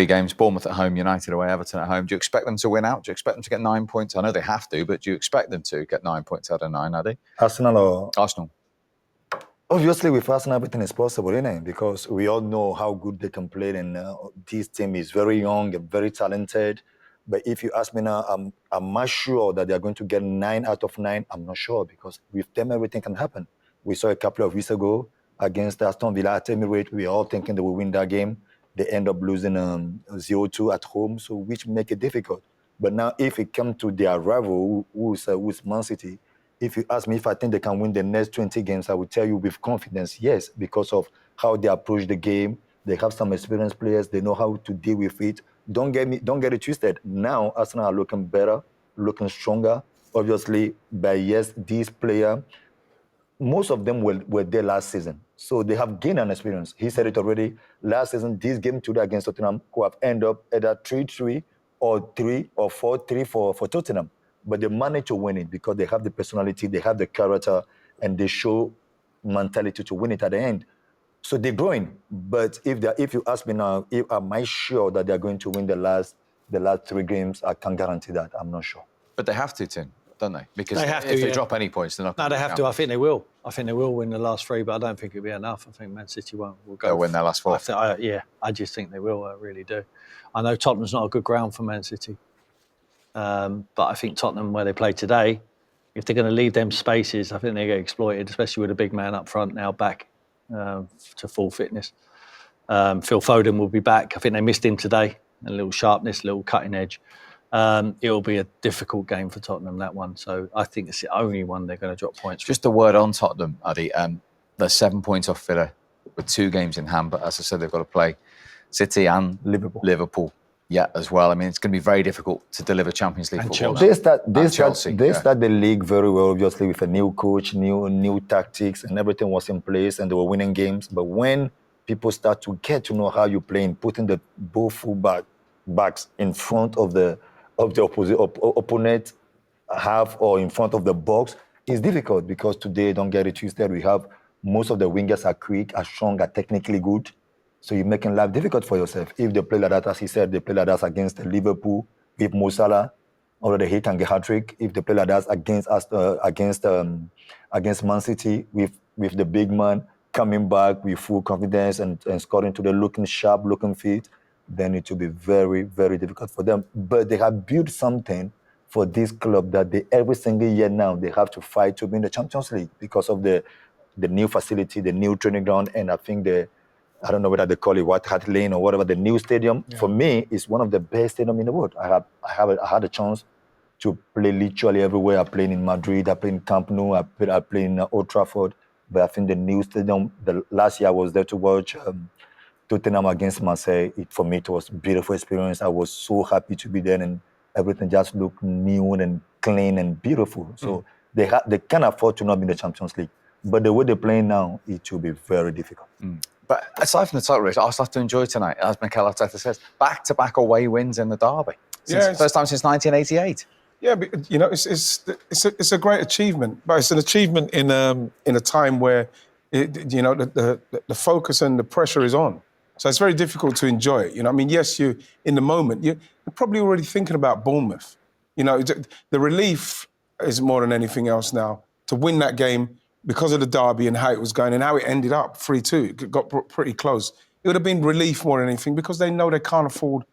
3 games, Bournemouth at home, United away, Everton at home. Do you expect them to win out? Do you expect them to get 9 points? I know they have to, but do you expect them to get 9 points out of 9, Addy? Arsenal or... Arsenal. Obviously, with Arsenal, everything is possible, isn't it? Because we all know how good they can play, and this team is very young and very talented. But if you ask me now, I'm not sure that they're going to get 9 out of 9. I'm not sure, because with them, everything can happen. We saw a couple of weeks ago against Aston Villa at Emirates. We were all thinking they will win that game. They end up losing 0-2 at home, so which make it difficult. But now, if it comes to their rival, who's Man City, if you ask me if I think they can win the next 20 games, I would tell you with confidence, yes, because of how they approach the game. They have some experienced players. They know how to deal with it. Don't get it twisted. Now, Arsenal are looking better, looking stronger. Obviously, but yes, this player, most of them were there last season. So they have gained an experience. He said it already. Last season, this game today against Tottenham could have ended up either 3-3 or 3 or 4-3 for Tottenham. But they managed to win it because they have the personality, they have the character, and they show mentality to win it at the end. So they're growing. But if you ask me now, am I sure that they're going to win the last 3 games? I can't guarantee that. I'm not sure. But they have to, Tim, don't they? Because they have if they drop any points, they're not going to. No, they have to. I think they will. I think they will win the last 3, but I don't think it'll be enough. I think Man City will go. They'll win their last 4. I just think they will. I really do. I know Tottenham's not a good ground for Man City. But I think Tottenham, where they play today, if they're going to leave them spaces, I think they get exploited, especially with a big man up front now back to full fitness. Phil Foden will be back. I think they missed him today. A little sharpness, a little cutting edge. It'll be a difficult game for Tottenham, that one. So I think it's the only one they're going to drop points. Just a word on Tottenham, Addy. They're 7 points off Villa with 2 games in hand. But as I said, they've got to play City and Liverpool. Yeah, as well. I mean, it's going to be very difficult to deliver Champions League football. They start the league very well, obviously, with a new coach, new tactics, and everything was in place, and they were winning games. But when people start to get to know how you play, putting the both backs in front of the opponent half or in front of the box, it's difficult because today, don't get it twisted, we have most of the wingers are quick, are strong, are technically good. So you're making life difficult for yourself. If they play like that, as he said, they play like that against Liverpool with Mo Salah, already hit and get hat-trick. If they play like that against Man City with the big man coming back with full confidence and scoring to the looking sharp, looking fit, then it will be very, very difficult for them. But they have built something for this club that every single year now they have to fight to win the Champions League because of the new facility, the new training ground, and I think I don't know whether they call it White Hart Lane or whatever, the new stadium, for me, is one of the best stadiums in the world. I had a chance to play literally everywhere. I played in Madrid, I played in Camp Nou, I played in Old Trafford. But I think the new stadium, the last year I was there to watch Tottenham against Marseille. For me, it was a beautiful experience. I was so happy to be there, and everything just looked new and clean and beautiful. So they can afford to not be in the Champions League. But the way they're playing now, it will be very difficult. But aside from the title race, Arsenal have to enjoy tonight, as Mikel Arteta says. Back-to-back away wins in the derby. First time since 1988. Yeah, but, you know, it's a great achievement, but it's an achievement in a time where the focus and the pressure is on. So it's very difficult to enjoy it. You know, I mean, yes, you in the moment you're probably already thinking about Bournemouth. You know, the relief is more than anything else now to win that game. Because of the derby and how it was going and how it ended up 3-2, it got pretty close. It would have been relief more than anything because they know they can't afford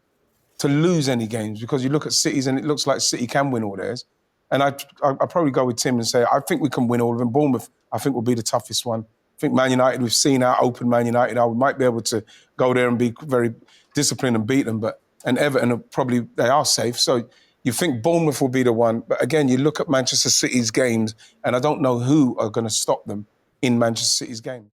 to lose any games because you look at City's and it looks like City can win all theirs. And I'd probably go with Tim and say, I think we can win all of them. Bournemouth, I think, will be the toughest one. I think Man United, we've seen how open Man United are. We might be able to go there and be very disciplined and beat them. And Everton, they are safe. So you think Bournemouth will be the one. But again, you look at Manchester City's games and I don't know who are going to stop them in Manchester City's game.